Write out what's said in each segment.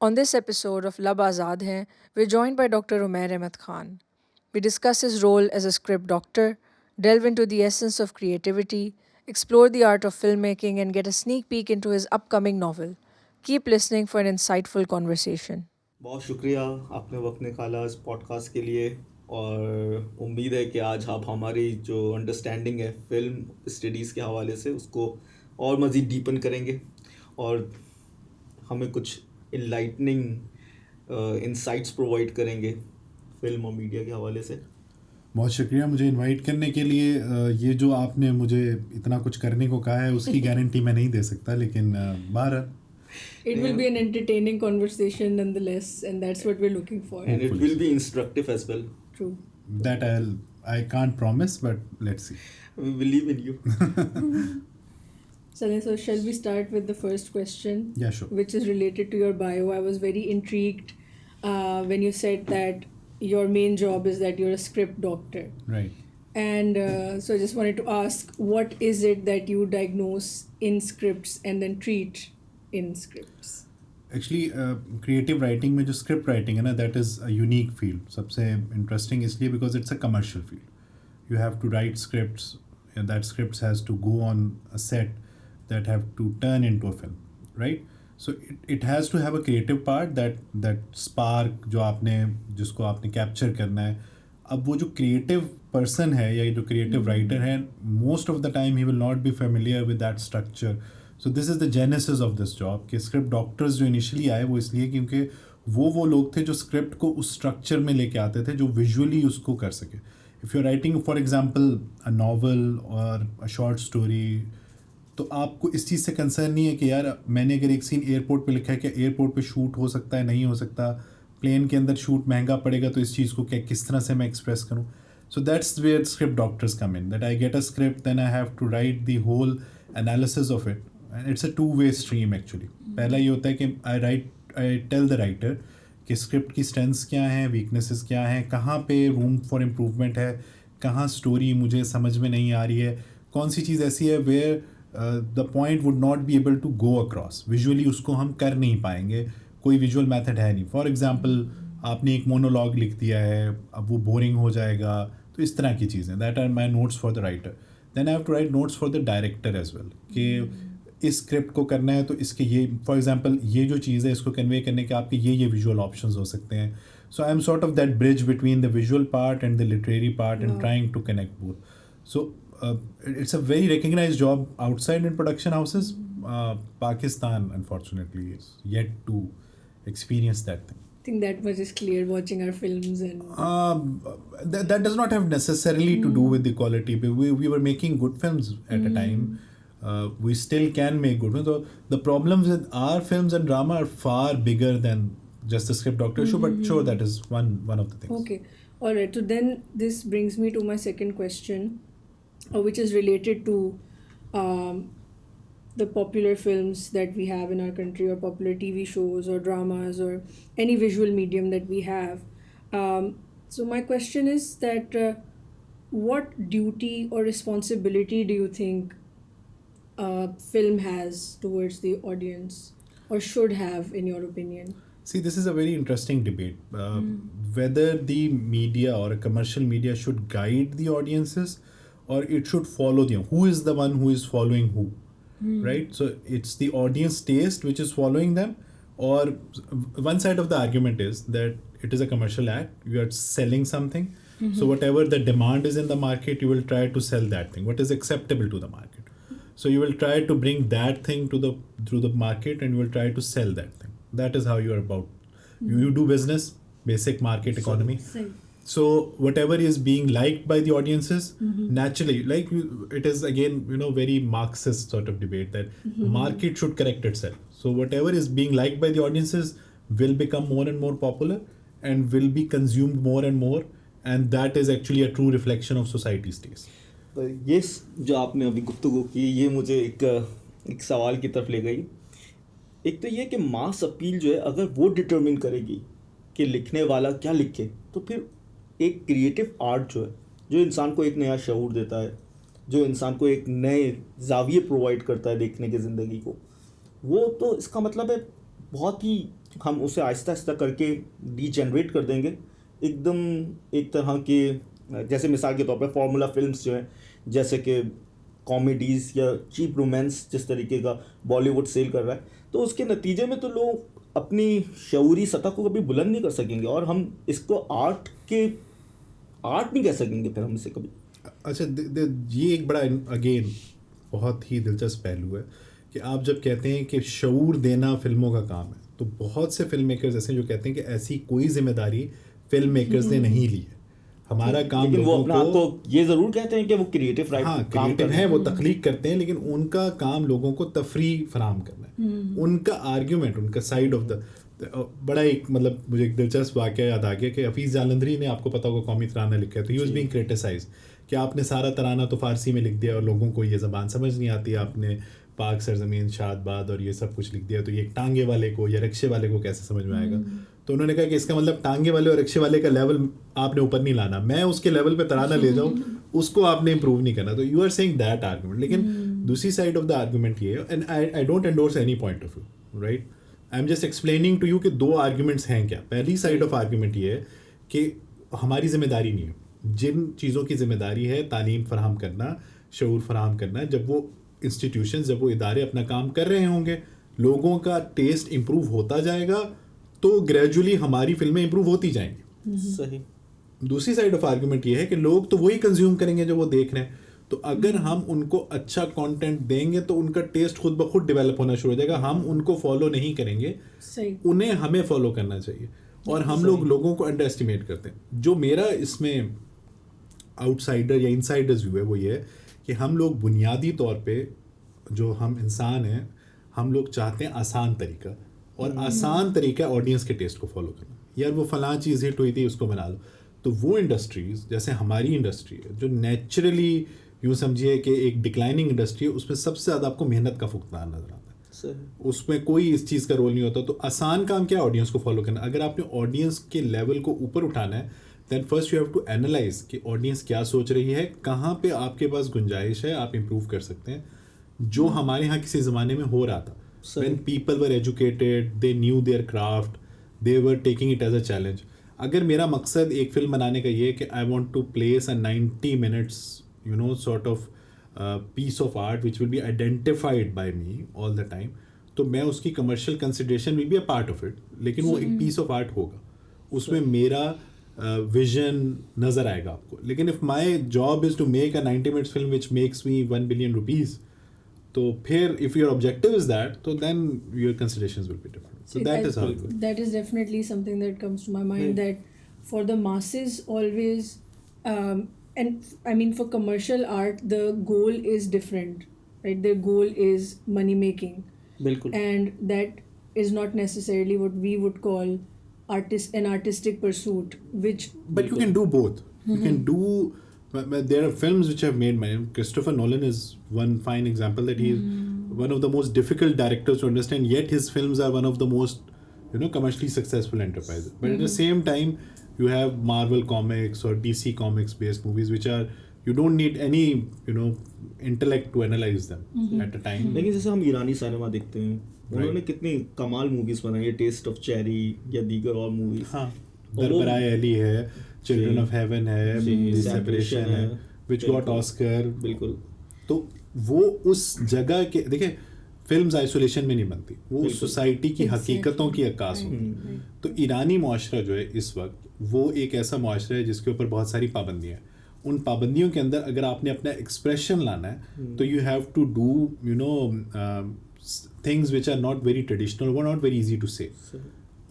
On this episode of Lab Azad Hain, we're joined by Dr. Omair Ahmed Khan. We discuss his role as a script doctor, delve into the essence of creativity, explore the art of filmmaking, and get a sneak peek into his upcoming novel. Keep listening for an insightful conversation. बहुत शुक्रिया आपने वक्त निकाला इस podcast के लिए। और उम्मीद है कि आज आप हमारी जो अंडरस्टैंडिंग है फिल्म स्टडीज़ के हवाले से उसको और मज़ीद डीपन करेंगे और हमें कुछ इनलाइटनिंग इंसाइट्स प्रोवाइड करेंगे फिल्म और मीडिया के हवाले से। बहुत शुक्रिया मुझे इनवाइट करने के लिए। ये जो आपने मुझे इतना कुछ करने को कहा है उसकी गारंटी मैं नहीं दे सकता, लेकिन बहरहाल It will be an entertaining conversation nonetheless, and that's what we're looking for. And it will be instructive as well. True. that I can't promise, but let's see. We believe in you. So shall we start with the first question? Yeah, sure. Which is related to your bio. I was very intrigued when you said that your main job is that you're a script doctor. Right. And so I just wanted to ask, what is it that you diagnose in scripts and then treat in scripts? Actually creative writing में जो script writing है ना, that is a unique field. सबसे interesting इसलिए because it's a commercial field. You have to write scripts, that scripts has to go on a set that have to turn into a film, right? So it has to have a creative part, that spark जिसको आपने capture करना है। अब वो जो creative person है या जो क्रिएटिव राइटर है, most of the time he will not be familiar with that structure. So this is the genesis of this job कि स्क्रिप्ट डॉक्टर्स जो इनिशियली आए वो इसलिए क्योंकि वो लोग थे जो स्क्रिप्ट को उस स्ट्रक्चर में लेके आते थे जो विजुअली उसको कर सके। If you are writing for example a novel और अ शॉर्ट स्टोरी, तो आपको इस चीज़ से कंसर्न नहीं है कि यार मैंने अगर एक सीन एयरपोर्ट पे लिखा है कि एयरपोर्ट पे शूट हो सकता है, नहीं हो सकता, प्लेन के अंदर शूट महंगा पड़ेगा, तो इस चीज़ को किस तरह से मैं एक्सप्रेस करूँ। So that's where script doctors come in, that I get a script, then I have to write the whole analysis of it. It's a 2-way stream actually. पहला ये होता है कि आई टेल द राइटर कि script की strengths क्या हैं, weaknesses क्या हैं, कहाँ पे रूम फॉर इम्प्रूवमेंट है, कहाँ स्टोरी मुझे समझ में नहीं आ रही है, कौन सी चीज़ ऐसी है where the point would not be able to go across, visually उसको हम कर नहीं पाएंगे, कोई विजुअल मैथड है नहीं। फॉर एग्जाम्पल आपने एक मोनोलॉग लिख दिया है, अब वो बोरिंग हो जाएगा, तो इस तरह की चीज़ें, that are my notes for the writer. Then I have to write notes for the director as well कि इस स्क्रिप्ट को करना है तो इसके ये, फॉर एग्जांपल ये जो चीज़ है इसको कन्वे करने के आपके ये विजुअल ऑप्शंस हो सकते हैं। So I am sort of that bridge between the visual part and the literary part and trying to connect both. So it's a very recognized job outside in production houses. Pakistan unfortunately is yet to experience that thing. I think that much is clear watching our films and that does not have necessarily to do with the quality. We were making good films at a time. We still can make good films. So the problems with our films and drama are far bigger than just the script doctor issue, but sure, that is one of the things. Okay. All right. So then this brings me to my second question, which is related to the popular films that we have in our country, or popular TV shows or dramas or any visual medium that we have. So my question is that what duty or responsibility do you think film has towards the audience, or should have, in your opinion? See, this is a very interesting debate. Whether the media or a commercial media should guide the audiences or it should follow them. Who is the one who is following who? Right? So it's the audience taste which is following them, or one side of the argument is that it is a commercial act. You are selling something. So whatever the demand is in the market, you will try to sell that thing. What is acceptable to the market? So you will try to bring that thing through the market, and you will try to sell that thing. That is how you are about. You do business, basic market economy. So whatever is being liked by the audiences, naturally, like it is again, very Marxist sort of debate that market should correct itself. So whatever is being liked by the audiences will become more and more popular and will be consumed more and more, and that is actually a true reflection of society's taste. तो ये जो आपने अभी गुफ्तगू की, ये मुझे एक सवाल की तरफ ले गई। एक तो ये कि मास अपील जो है, अगर वो डिटरमिन करेगी कि लिखने वाला क्या लिखे, तो फिर एक क्रिएटिव आर्ट जो है, जो इंसान को एक नया शऊर देता है, जो इंसान को एक नए जाविये प्रोवाइड करता है देखने की ज़िंदगी को, वो तो इसका मतलब है बहुत ही हम उसे आहिस्ता आहिस्ता करके डीजेनरेट कर देंगे एकदम एक तरह के, जैसे मिसाल के तौर पे फार्मूला फिल्म्स जो हैं, जैसे कि कॉमेडीज़ या चीप रोमांस जिस तरीके का बॉलीवुड सेल कर रहा है, तो उसके नतीजे में तो लोग अपनी शऊरी सतह को कभी बुलंद नहीं कर सकेंगे और हम इसको आर्ट नहीं कह सकेंगे फिर हम इसे कभी। अच्छा, ये एक बड़ा अगेन बहुत ही दिलचस्प पहलू है कि आप जब कहते हैं कि शऊर देना फिल्मों का काम है, तो बहुत से फिल्म मेकर्स ऐसे जो कहते हैं कि ऐसी कोई जिम्मेदारी फिल्म मेकर्स ने नहीं ली है, हमारा काम। लेकिन वो अपना आपको ये ज़रूर कहते हैं कि वो क्रिएटिव राइट हाँ, क्रिएटिव हैं, वो तख्लीक करते हैं, लेकिन उनका काम लोगों को तफरी फराहम करना है। उनका आर्ग्यूमेंट, उनका साइड ऑफ द बड़ा एक मतलब मुझे एक दिलचस्प वाक़या याद आ गया कि हफीज़ जालंधरी ने, आपको पता होगा, कौमी तराना लिखा है, तो ही वाज बीइंग क्रिटिसाइज कि आपने सारा तराना तो फ़ारसी में लिख दिया और लोगों को ये ज़बान समझ नहीं आती, आपने पाक सरजमीन शादबाद और ये सब कुछ लिख दिया, तो ये टांगे वाले को या रिक्शे वाले को कैसे समझ में आएगा। तो उन्होंने कहा कि इसका मतलब टांगे वाले और रिक्शे वाले का लेवल आपने ऊपर नहीं लाना, मैं उसके लेवल पे तराना ले जाऊँ, उसको आपने इम्प्रूव नहीं करना। तो you are saying that argument. लेकिन दूसरी साइड ऑफ द आर्गूमेंट ये है, and I don't endorse any point of view, right, I am just explaining to you कि दो आर्ग्यूमेंट्स हैं क्या। पहली साइड ऑफ आर्ग्यूमेंट ये है कि हमारी जिम्मेदारी नहीं है, जिन चीज़ों की जिम्मेदारी है तालीम फराहम करना, शऊर फराहम करना, जब वो इंस्टीट्यूशन, जब वो इदारे अपना काम कर रहे होंगे, लोगों का टेस्ट इम्प्रूव होता जाएगा, तो ग्रेजुअली हमारी फिल्में इम्प्रूव होती जाएंगी। सही। दूसरी साइड ऑफ आर्ग्यूमेंट ये है कि लोग तो वही कंज्यूम करेंगे जो वो देख रहे हैं, तो अगर हम उनको अच्छा कंटेंट देंगे तो उनका टेस्ट खुद ब खुद डेवलप होना शुरू हो जाएगा। हम उनको फॉलो नहीं करेंगे, उन्हें हमें फॉलो करना चाहिए। और हम लोगों को अंडर एस्टिमेट करते हैं। जो मेरा इसमें आउटसाइडर या इनसाइडर्स व्यू है वो ये है कि हम लोग बुनियादी तौर पे, जो हम इंसान हैं, हम लोग चाहते हैं आसान तरीका, और आसान तरीका ऑडियंस के टेस्ट को फॉलो करना। यार वो फलां चीज़ हिट हुई थी, उसको बना लो। तो वो इंडस्ट्रीज़ जैसे हमारी इंडस्ट्री है, जो नेचुरली यूँ समझिए कि एक डिक्लाइनिंग इंडस्ट्री है, उसमें सबसे ज़्यादा आपको मेहनत का फुकदान नजर आता है। उसमें कोई इस चीज़ का रोल नहीं होता। तो आसान काम क्या है? ऑडियंस को फॉलो करना। अगर आपने ऑडियंस के लेवल को ऊपर उठाना है, then first you have to analyze कि ऑडियंस क्या सोच रही है, कहाँ पे आपके पास गुंजाइश है, आप इम्प्रूव कर सकते हैं। जो हमारे यहाँ किसी ज़माने में हो रहा था, when people were educated, they knew their craft, they were taking it as a challenge. अगर मेरा मकसद एक फिल्म बनाने का ये है कि I want to place a 90 minutes, you know, sort of piece of art which will be identified by me all the time, तो मैं उसकी commercial consideration will be a part of it, लेकिन वो एक piece of art होगा, उसमें मेरा vision नज़र आएगा आपको। लेकिन if my job is to make a 90 minutes film which makes me 1 billion rupees, तो फिर if your objective is that, so then your considerations will be different. So that is definitely something that comes to my mind, that for the masses always, and I mean for commercial art the goal is different, right? Their goal is money making. Bilkul. And that is not necessarily what we would call an artistic pursuit, which but you can do both. You can do. There are films which have made money. Christopher Nolan is one fine example, that he is one of the most difficult directors to understand, yet his films are one of the most, you know, commercially successful enterprises. But at the same time, you have Marvel Comics or DC Comics based movies which are, you don't need any, you know, intellect to analyze them at a time. लेकिन जैसे हम ईरानी cinema देखते हैं, उन्होंने कितनी कमाल movies बनाई है, टेस्ट ऑफ चेरी या दीगर और मूवीज। हाँ, दरबार अली है, चिल्ड्रन ऑफ हेवन है, सेपरेशन है, विच गॉट ऑस्कर। बिल्कुल। तो वो उस जगह के, देखिए फिल्म्स आइसोलेशन में नहीं बनती, वो सोसाइटी की हकीकतों की अक्कास होती है। तो ईरानी मुआशरा जो है इस वक्त, वो एक ऐसा मुआशरा है जिसके ऊपर बहुत सारी पाबंदियाँ हैं। उन पाबंदियों के अंदर अगर आपने अपना एक्सप्रेशन लाना है, तो you have to do, you know, things which are not very traditional, वो not very easy to say.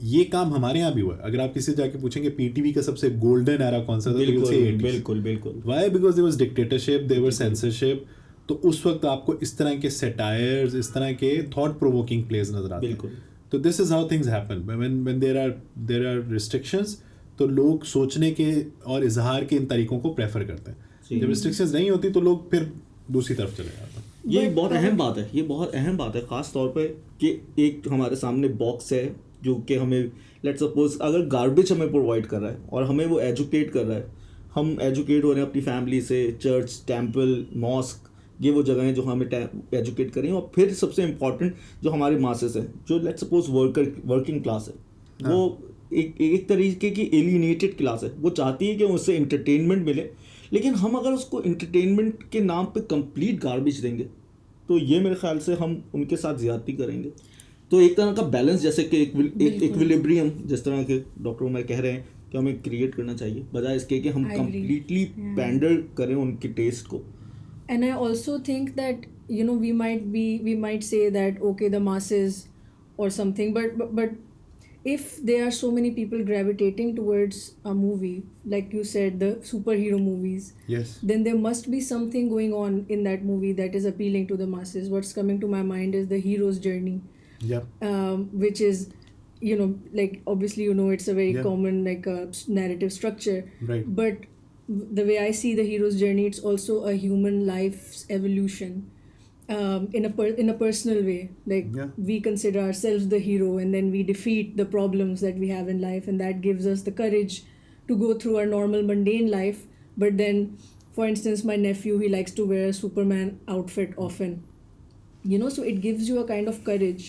ये काम हमारे यहाँ भी हुआ है। अगर आप किसी जाके पूछेंगे पीटीवी का सबसे गोल्डन एरा कौन सा था, बिल्कुल बिल्कुल। Why? Because there was dictatorship, there was censorship. तो उस वक्त आपको इस तरह के सेटायर्स, इस तरह के थॉट प्रोवोकिंग प्लेज नजर आते हैं। तो this is how things happen when there are restrictions. तो लोग सोचने के और इजहार के इन तरीकों को प्रेफर करते हैं। जब रिस्ट्रिक्शंस नहीं होती तो लोग फिर दूसरी तरफ चले जाते हैं। ये बहुत अहम बात है, ये बहुत अहम बात है, ख़ास तौर पे कि एक हमारे सामने बॉक्स है जो कि हमें, लेट्स सपोज अगर गार्बेज हमें प्रोवाइड कर रहा है और हमें वो एजुकेट कर रहा है, हम एजुकेट हो रहे हैं अपनी फैमिली से, चर्च, टेम्पल, मॉस्क, ये वो जगह हैं जो हमें एजुकेट करें। और फिर सबसे इम्पॉर्टेंट जो हमारे मासेस हैं, जो लेट्स सपोज वर्किंग क्लास है, वो एक तरीके की एलिनेटेड क्लास है, वो चाहती है कि उससे इंटरटेनमेंट मिले, लेकिन हम अगर उसको इंटरटेनमेंट के नाम पे कंप्लीट गार्बेज देंगे तो ये मेरे ख्याल से हम उनके साथ ज़्यादती करेंगे। तो एक तरह का बैलेंस, जैसे कि एक इक्विलिब्रियम जिस तरह के डॉक्टर उमर कह रहे हैं कि हमें क्रिएट करना चाहिए, बजाय इसके कि हम कंप्लीटली पैंडर करें उनके टेस्ट को। And I also think that, you know, we might say that okay, the masses or something, but if there are so many people gravitating towards a movie, like you said, the superhero movies, yes, then there must be something going on in that movie that is appealing to the masses. What's coming to my mind is the hero's journey, which is, you know, like obviously, you know, it's a very common like a narrative structure, right? But the way I see the hero's journey, it's also a human life's evolution, in a personal way. Like we consider ourselves the hero, and then we defeat the problems that we have in life, and that gives us the courage to go through our normal mundane life. But then, for instance, my nephew, he likes to wear a Superman outfit often, you know, so it gives you a kind of courage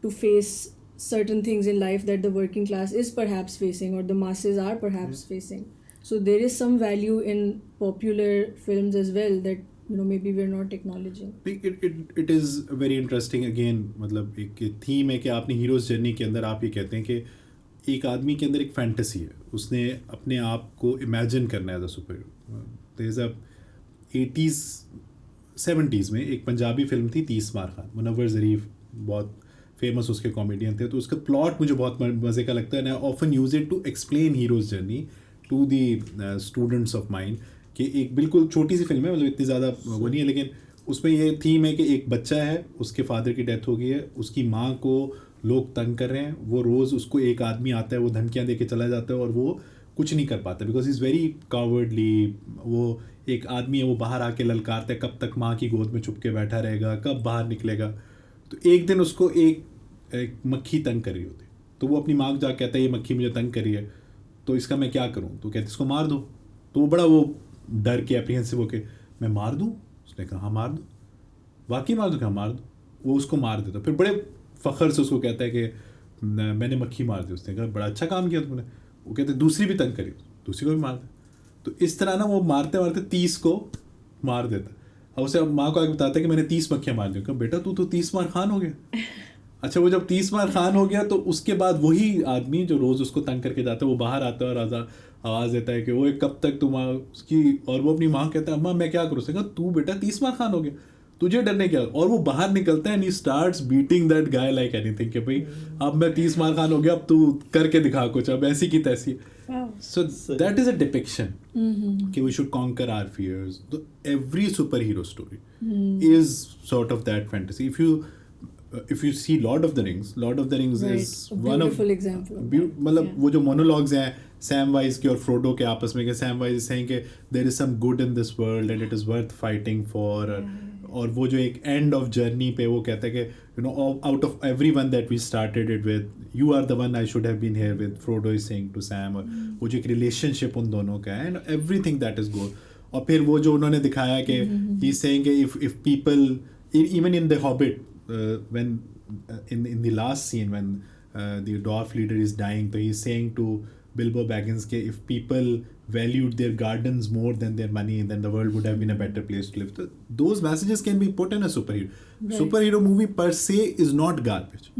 to face certain things in life that the working class is perhaps facing, or the masses are perhaps facing. So there is some value in popular films as well that, you know, maybe we're not acknowledging. It is very interesting again, मतलब एक theme है कि आपने heroes journey के अंदर आप ये कहते हैं कि एक आदमी के अंदर एक फैंटेसी है, उसने अपने आप को इमेजिन करना है as a super hero. There is a 80s 70s में एक पंजाबी फिल्म थी 30 मार खान, मुनव्वर ज़रीफ बहुत फेमस उसके कॉमेडियन थे, तो उसका प्लॉट मुझे बहुत मज़े का लगता है, and I often use it to explain heroes journey to the students of mind. कि एक बिल्कुल छोटी सी फिल्म है, मतलब इतनी ज़्यादा वो नहीं है, लेकिन उसमें ये थीम है कि एक बच्चा है, उसके फादर की डेथ हो गई है, उसकी माँ को लोग तंग कर रहे हैं, वो रोज़ उसको एक आदमी आता है, वो धमकियाँ दे के चला जाता है और वो कुछ नहीं कर पाता बिकॉज इज़ वेरी कावर्डली। वो एक आदमी है, वो बाहर आके ललकारता है, कब तक माँ की गोद में छुप के बैठा रहेगा, कब बाहर निकलेगा। तो एक दिन उसको एक मक्खी तंग कर रही होती, तो वो अपनी माँ को जाकर कहता है ये मक्खी मुझे तंग करी है, तो इसका मैं क्या करूँ? तो कहते इसको मार दो। तो वो बड़ा वो डर के एप्रीहेंसिव होके, मैं मार दूँ? उसने कहा हाँ मार दो। वाकई मार दो? क्या मार दो। वो उसको मार देता, फिर बड़े फ़ख्र से उसको कहता है कि मैंने मक्खी मार दी। उसने कहा बड़ा अच्छा काम किया तुमने। वो कहते दूसरी भी तंग करी, दूसरी को भी मार दे। तो इस तरह ना वो मारते मारते 30 को मार देता। और उसे माँ को आगे बताता है कि मैंने 30 मक्खियाँ मार दी। कहा बेटा तू तो 30 मार खान हो गया। अच्छा, वो जब 30 मार खान हो गया तो उसके बाद वही आदमी जो रोज़ उसको तंग करके जाता है वो बाहर आता है और आवाज़ देता है कि वो कब तक तुम उसकी, और वो अपनी माँ कहता है अम्मा मैं क्या करूँ? उसने कहा तू बेटा 30 मार खान हो गया, तुझे डरने क्या? और वो बाहर निकलता है and he starts beating that guy like anything कि भाई अब मैं 30 मार खान हो गया, अब तू करके दिखा कुछ, अब ऐसी की तैसी। So that is a depiction. Okay, we should conquer our fears. Every superhero story is sort of that fantasy. If you see Lord of the Rings right. is a one of beautiful example. मतलब वो जो monologues हैं Samwise के और Frodo के आपस में, कि Samwise is saying कि there is some good in this world and it is worth fighting for. और वो जो एक end of journey पे वो कहता है कि you know out of everyone that we started it with, you are the one I should have been here with, Frodo is saying to Sam. और वो जो एक relationship उन दोनों का है and everything that is good. और फिर वो जो उन्होंने दिखाया कि he's saying कि if people even in the Hobbit when in the last scene when the dwarf leader is dying, so he's saying to Bilbo Baggins कि if people valued their gardens more than their money, then the world would have been a better place to live. So those messages can be put in a superhero. Right. Superhero movie per se is not garbage.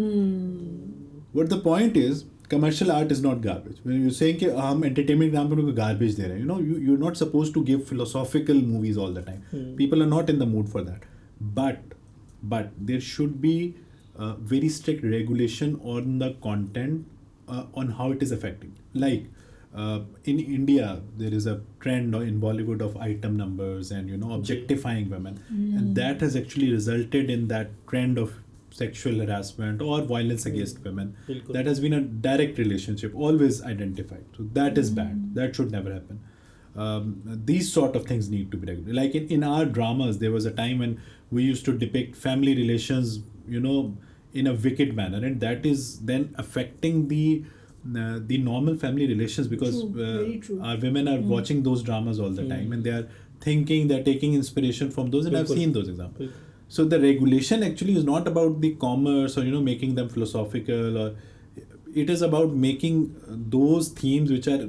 What the point is, commercial art is not garbage. When you're saying कि हम entertainment के नाम पर उनको garbage दे रहे हैं, you know, you're not supposed to give philosophical movies all the time. People are not in the mood for that. But there should be very strict regulation on the content, on how it is affecting. Like in India, there is a trend in Bollywood of item numbers and, you know, objectifying women. And that has actually resulted in that trend of sexual harassment or violence against women. That has been a direct relationship, always identified. So that is bad. That should never happen. These sort of things need to be regulated. Like in our dramas, there was a time when we used to depict family relations, you know, in a wicked manner, and that is then affecting the normal family relations, because True, very true. our women are watching those dramas all the time and they are thinking, they're taking inspiration from those, and I've बिल्कुल. seen those examples. So the regulation actually is not about the commerce or making them philosophical, or it is about making those themes which are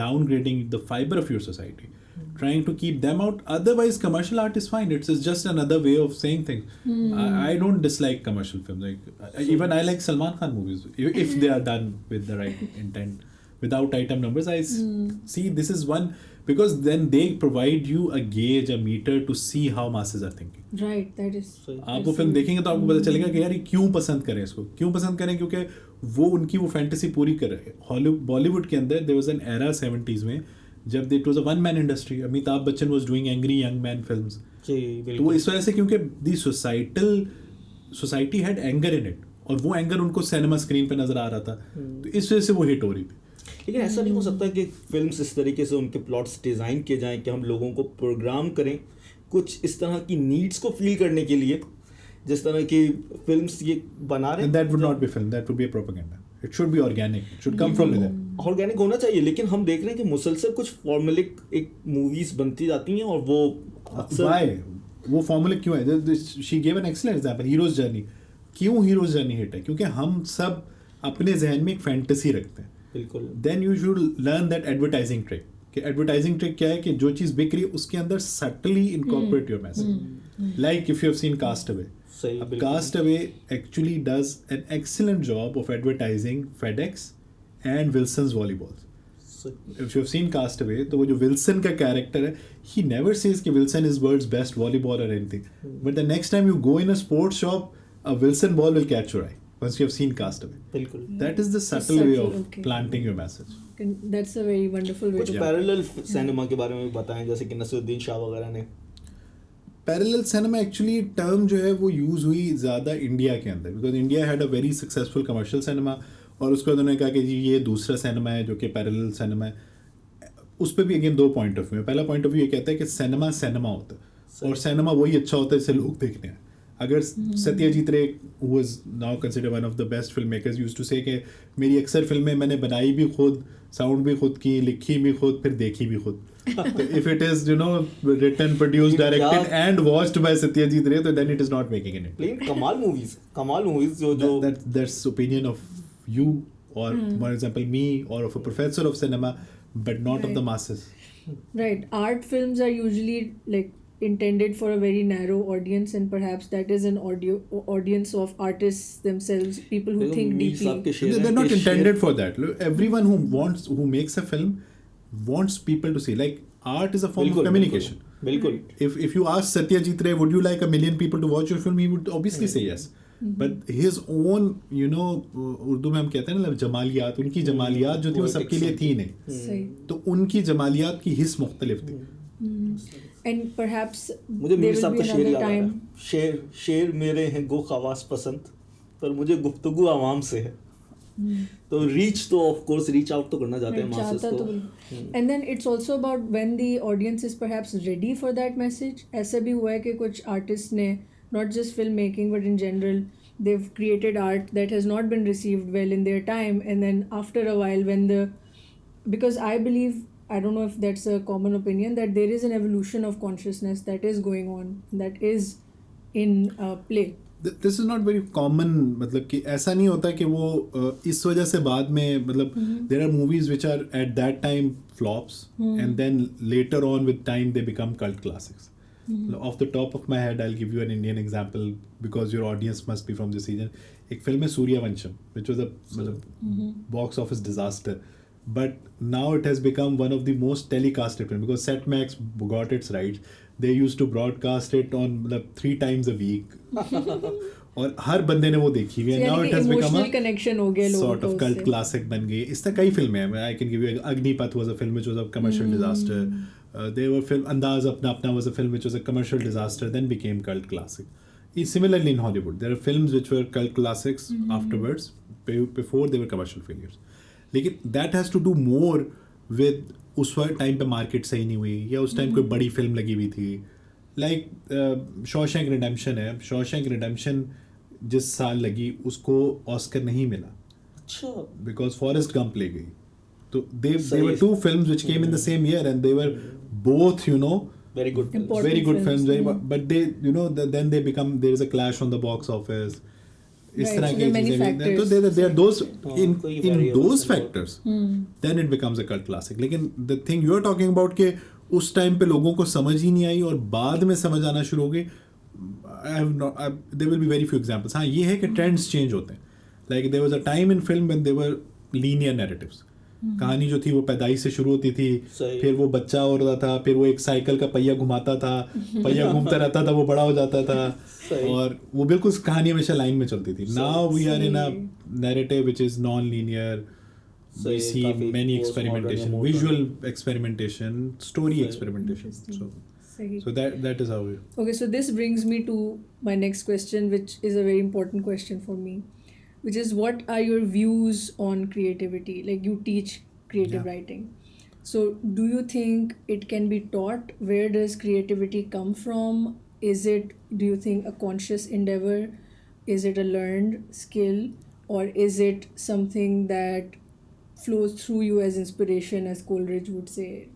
downgrading the fiber of your society, trying to keep them out. Otherwise, commercial art is fine. It's just another way of saying things. I don't dislike commercial films. Even I like Salman Khan movies if they are done with the right intent, without item numbers. I see this is one, because then they provide you a gauge, a meter to see how masses are thinking. Right, that is. आप वो film देखेंगे तो आपको पता चलेगा कि यार ये क्यों पसंद करें इसको, क्यों पसंद करें, क्योंकि वो उनकी वो फैंटेसी पूरी कर रहे हैं. बॉलीवुड के अंदर there was an era 70s में जब it was a one man industry. Amitabh Bachchan was doing angry young man films. तो वो इस वजह से, क्योंकि the society had anger in it, और वो एंगर उनको सिनेमा स्क्रीन पे नजर आ रहा था, तो इस वजह से वो हिट हो रही थी. लेकिन ऐसा नहीं हो सकता कि फिल्म्स इस तरीके से उनके प्लॉट्स डिज़ाइन किए जाएं कि हम लोगों को प्रोग्राम करें कुछ इस तरह की नीड्स को फील करने के लिए, जिस तरह की फिल्म्स ये बना रहे हैं. That would not be film, that would be a propaganda. It should be organic. It should come from within. Organic होना चाहिए, लेकिन हम देख रहे हैं कि मुसलसल कुछ फॉर्मुलिक एक मूवीज बनती जाती हैं, और वो Why? वो फॉर्मूला क्यों है? She gave an excellent example. Hero's journey. क्यों hero's journey हिट है? क्योंकि हम सब अपने जहन में एक फैंटेसी रखते हैं. बिल्कुल. Then you should learn that advertising trick. कि एडवर्टाइजिंग ट्रिक क्या है कि जो चीज़ बिक रही है उसके अंदर subtly incorporate your message. Like if you have seen Castaway. Castaway actually does an excellent job of advertising FedEx and Wilson's volleyballs. If you have seen Castaway, तो वो जो Wilson का कैरेक्टर है, he never says कि Wilson is world's best volleyballer or anything. But the next time you go in a sports shop, a Wilson ball will catch your eye once you have seen Castaway. बिल्कुल. That is the subtle way of planting your message. That's a very wonderful way. कुछ parallel cinema के बारे में भी बताएं, जैसे कि नसीरुद्दीन शाह वगैरह ने. पैरेलल सिनेमा एक्चुअली टर्म जो है वो यूज़ हुई ज़्यादा इंडिया के अंदर, because India had a very successful commercial cinema, और उसके बाद उन्होंने कहा कि जी ये दूसरा सिनेमा है जो कि पैरेलल सिनेमा है. उस पर भी अगेन दो पॉइंट ऑफ व्यू. पहला पॉइंट ऑफ व्यू ये कहता है कि सिनेमा होता है, और सिनेमा वही अच्छा होता है जिसे लोग देखते हैं. अगर Satyajit Ray, who is now consider one of the best film makers, used to say कि मेरी अक्सर फिल्में मैंने बनाई भी खुद, साउंड भी खुद की, लिखी भी खुद, फिर देखी भी खुद. If it is written, produced, directed and watched by Satyajit Ray, so then it is not making it. लेकिन कमाल मूवीज जो that's opinion of you, or for example me, or of a professor of cinema, but not of the masses. Right. Art films are usually like intended for a very narrow audience, and perhaps that is an audience of artists themselves, people who think deeply. They're not intended for that. Look, everyone who makes a film wants people to see. Like, art is a form of communication. बिल्कुल. If you ask Satyajit Ray, would you like 1 million people to watch your film, he would obviously say yes. But his own, Urdu में हम कहते हैं ना जमालियात, उनकी जमालियात जो थी वो सबके लिए थी नहीं. तो उनकी जमालियात की हिस्स मुख्तलिफ थी. And perhaps मुझे मीर साहब का शेर याद आ रहा है. शेर मेरे हैं गो खवास पसंद, पर मुझे गुफ्तगू आवाम से है. तो रीच तो ऑफ कोर्स रीच आउट तो करना चाहते हैं मासेस को. And then it's also about when the audience is perhaps ready for that message. ऐसा भी हुआ है कि कुछ आर्टिस्ट ने, not just film making but in general, they've created art that has not been received well in their time, and then after a while because I believe, I don't know if that's a common opinion, that there is an evolution of consciousness that is going on, that is in play. This is not very common. मतलब कि ऐसा नहीं होता कि वो इस वजह से बाद में, मतलब there are movies which are at that time flops, and then later on with time they become cult classics. Off the top of my head, I'll give you an Indian example because your audience must be from this region. एक film है Sooryavansham, which was a box office disaster, but now it has become one of the most telecasted films because Setmax got its rights. They used to broadcast it on 3 times a week. और हर बंदे ने वो देखी हुई है. Now it has become a sort of cult classic बन गई. इस तरह कई फिल्में हैं. I can give you Agnipath was a film which was a commercial disaster. There were Andaz Apna was a film which was a commercial disaster, then became cult classic. Similarly in Hollywood, there are films which were cult classics afterwards. Before they were commercial failures. लेकिन that has to do more with उस time पे market सही नहीं हुई, या उस time कोई बड़ी फिल्म लगी हुई थी. लाइक शॉशैंक रिडेम्पशन है. शॉशैंक रिडेम्पशन जिस साल लगी उसको ऑस्कर नहीं मिला. अच्छा. बिकॉज फॉरेस्ट गंप ले गई. So they were 2 films which came in the same year, and they were both, very good films. Important very good films, films, yeah. but they, then they become, there is a clash on the box office. इस Right, तरह so की there are many चीजें भी, तो factors. they are those, in कोई in variables those involved. factors, then it becomes a cult classic. लेकिन the thing you are talking about कि उस टाइम पे लोगों को समझ ही नहीं आई और बाद में समझ आना शुरू हो गई, there will be very few examples. हाँ, ये है कि trends change होते हैं. Like there was a time in film when there were linear narratives. कहानी जो थी वो पैदाइश से शुरू होती थी, सही। फिर वो बच्चा होता था, फिर वो एक साइकिल का पहिया घुमाता था, पहिया घूमता रहता था, वो बड़ा हो जाता था, सही। और वो बिल्कुल कहानी हमेशा लाइन में चलती थी. Now we are in a सही। narrative which is non-linear. We सही, see काफी many postmodern experimentation, या modern. visual experimentation, story सही। experimentation. Interesting. So Sahi. so that is how we. Okay, so this brings me to my next question, which is a very important question for me, which is what are your views on creativity? Like you teach creative Yeah. writing. So do you think it can be taught? Where does creativity come from? Do you think a conscious endeavor? Is it a learned skill? Or is it something that flows through you as inspiration, as Coleridge would say?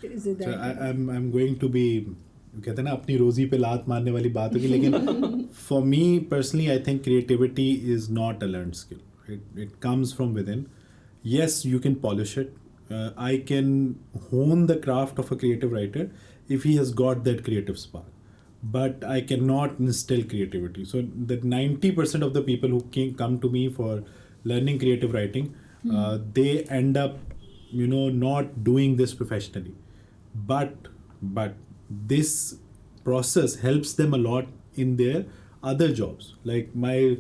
Is it So that? I'm going to be, कहते हैं ना अपनी रोजी पे लात मारने वाली बात होगी, लेकिन for me personally I think creativity is not a learned skill. It comes from within. Yes, you can polish it. I can hone the craft of a creative writer if he has got that creative spark. But I cannot instill creativity. So that 90% of the people who come to me for learning creative writing, they end up, not doing this professionally. But this process helps them a lot in their other jobs. Like my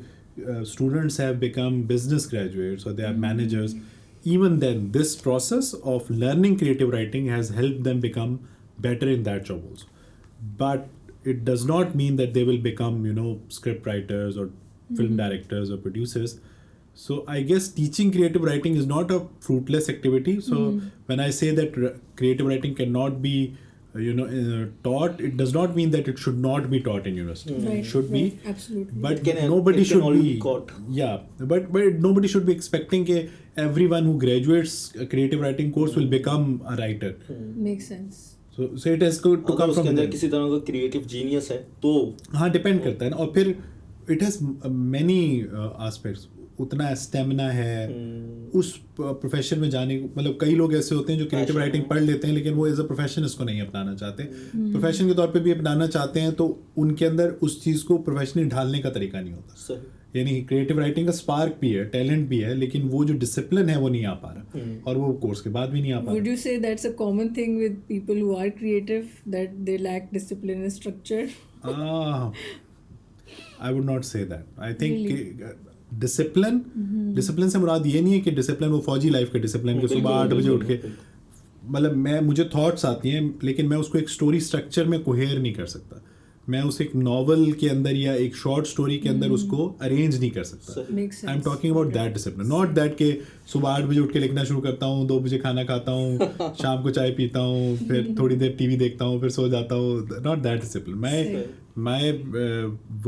students have become business graduates or they are managers. Even then, this process of learning creative writing has helped them become better in that job also. But it does not mean that they will become, script writers or film directors or producers. So I guess teaching creative writing is not a fruitless activity. So when I say that creative writing cannot be taught, it does not mean that it should not be taught in university. Right, It should right, be, absolutely. but It can nobody should all be be taught. Yeah, but nobody should be expecting that everyone who graduates a creative writing course will become a writer. Makes sense. So it has to अगर come उसके from अंदर within. किसी तरह का creative genius है तो हाँ, depend करता है ना. और फिर इट हैज मैनी एस्पेक्ट्स. उतना स्टेमिना है उस प्रोफेशन में जाने को. मतलब कई लोग ऐसे होते हैं जो क्रिएटिव Passion राइटिंग है. पढ़ लेते हैं लेकिन वो एज अ प्रोफेशन इसको नहीं अपनाना चाहते. प्रोफेशन के तौर पे भी अपनाना चाहते हैं तो उनके अंदर उस चीज़ को प्रोफेशनली ढालने का तरीका नहीं होता. सही. यानी क्रिएटिव राइटिंग का स्पार्क भी है, टैलेंट भी है, लेकिन वो जो डिसिप्लिन है वो नहीं आ पा रहा. और वो कोर्स के बाद भी नहीं आ पा Would रहा. you say that's a common thing with people who are creative, that they lack discipline and structure? I would not say that. I think discipline से मुराद ये नहीं है कि डिसिप्लिन वो फौजी लाइफ का डिसिप्लिन कि सुबह 8 बजे उठ के, मतलब मुझे थॉट्स आती हैं लेकिन मैं उसको एक स्टोरी स्ट्रक्चर में कोहेर नहीं कर सकता. मैं उसे एक नॉवल के अंदर या एक शॉर्ट स्टोरी के अंदर उसको अरेंज नहीं कर सकता. Makes sense. I am talking about that discipline, not that के सुबह 8 बजे उठ के लिखना शुरू करता हूँ, 2 बजे खाना खाता हूँ, शाम को चाय पीता हूँ, फिर थोड़ी देर टीवी देखता हूँ, फिर सो जाता हूँ. Not that discipline. My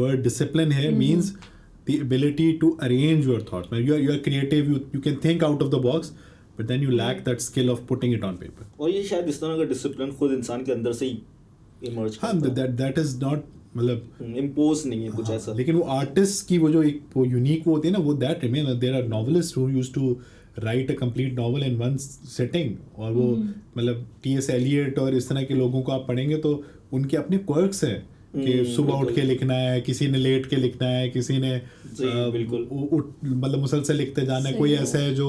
word discipline है means the ability to arrange your thoughts. You are creative, you can think out of the box, but then you lack that skill of putting it on paper. और ये शायद इस तरह का discipline खुद इंसान के अंदर से ही इमर्ज हाँ, that is not, मतलब इम्पोज नहीं है कुछ ऐसा. लेकिन वो आर्टिस्ट की वो जो एक वो यूनिक वो होती है ना, वो that remain. There are novelist who used to write a complete novel in one sitting. और वो मतलब टी.एस. एलियट और इस तरह के लोगों को आप पढ़ेंगे तो उनके अपने क्वर्क्स हैं कि सुबह उठ के लिखना है, किसी ने लेट के लिखना है, किसी ने मतलब मुसलसल लिखते जाना है. कोई ऐसा है जो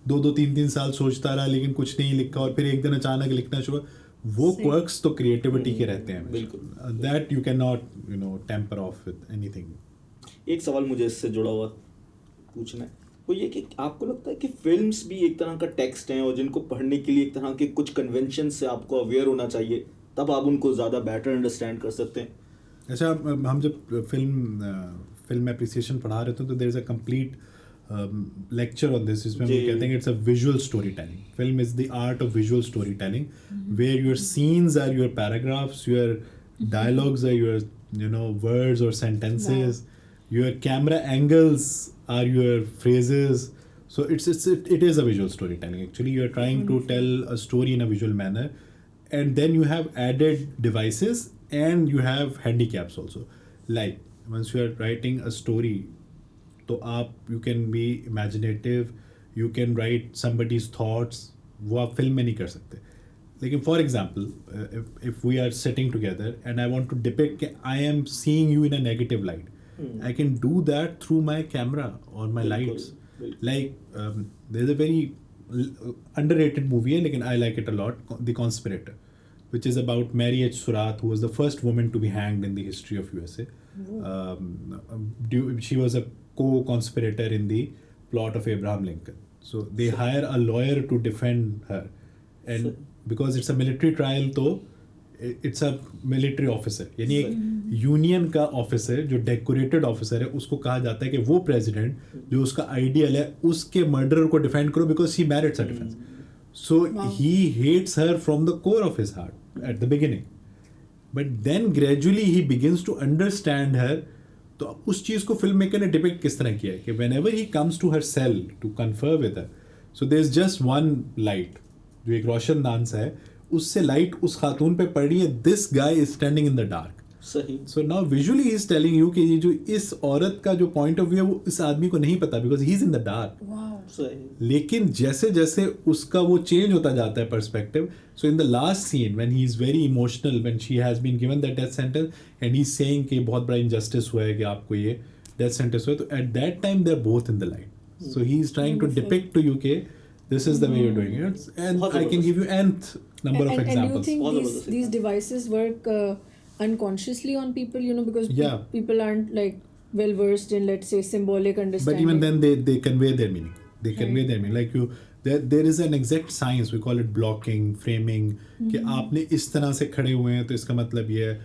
2-3 साल सोचता रहा लेकिन कुछ नहीं लिखा और फिर एक दिन अचानक लिखना शुरू. वो क्वर्क्स तो क्रिएटिविटी के रहते हैं. That you can not tamper off with anything. एक सवाल मुझे इससे जुड़ा हुआ पूछना है, वो ये कि आपको लगता है कि फिल्म्स भी एक तरह का टेक्स्ट हैं और जिनको पढ़ने के लिए एक तरह के कुछ कन्वेंशन से आपको अवेयर होना चाहिए, तब आप उनको ज़्यादा बेटर अंडरस्टैंड कर सकते हैं? अच्छा, हम जब फिल्म एप्रिसिएशन पढ़ा रहे थे तो there is a complete lecture on this, जिसमें हम कहते हैं कि it's a visual story telling. Film is the art of visual story telling, where your scenes are your paragraphs, your dialogues are your words और sentences, your camera angles are your phrases. So it is a visual storytelling. Actually, you are trying to tell a story in a visual manner. and then you have added devices and you have handicaps also. Like once you are writing a story, तो आप you can be imaginative, you can write somebody's thoughts, वो आप film में नहीं कर सकते. लेकिन for example if we are sitting together and I want to depict I am seeing you in a negative light, I can do that through my camera or my lights. Like there's a very underrated movie, लेकिन I like it a lot, The Conspirator, which is about Mary H. Surratt, who was the first woman to be hanged in the history of USA. She was a co-conspirator in the plot of Abraham Lincoln. So they hire a lawyer to defend her, and because it's a military trial, तो it's a military officer, यानी एक union का officer जो decorated officer है, उसको कहा जाता है कि वो प्रेसिडेंट जो उसका आइडियल है उसके मर्डरर को डिफेंड करो because he married her defence. So he hates her from the core of his heart at the beginning, but then gradually he begins to understand her. तो अब उस चीज़ को फिल्म मेकर ने depict किस तरह किया है कि whenever he comes to her cell to confer with her, so there's just one light, जो एक रोशनदान सा है, उससे लाइट उस खातून पे पड़ रही है. This guy is standing in the dark. सही. So now visually he is telling you कि ये जो इस औरत का जो पॉइंट ऑफ व्यू है वो इस आदमी को नहीं पता because he is in the dark. लेकिन जैसे जैसे उसका वो चेंज होता जाता है perspective. So in the last scene when he is very emotional when she has been given that death sentence and he is saying कि बहुत बड़ा इनजस्टिस हुआ है कि आपको ये डेथ सेंटेंस हुआ है, तो at that time they are both in the light. So he is trying to depict to you के this is the way you're doing it, and I can give you nth number of examples. And you think these devices work unconsciously on people, because people aren't like well versed in, let's say, symbolic understanding. But even then they convey their meaning. They convey their meaning. Like there is an exact science, we call it blocking, framing, कि आपने इस तरह से खड़े हुए हैं तो इसका मतलब ये है.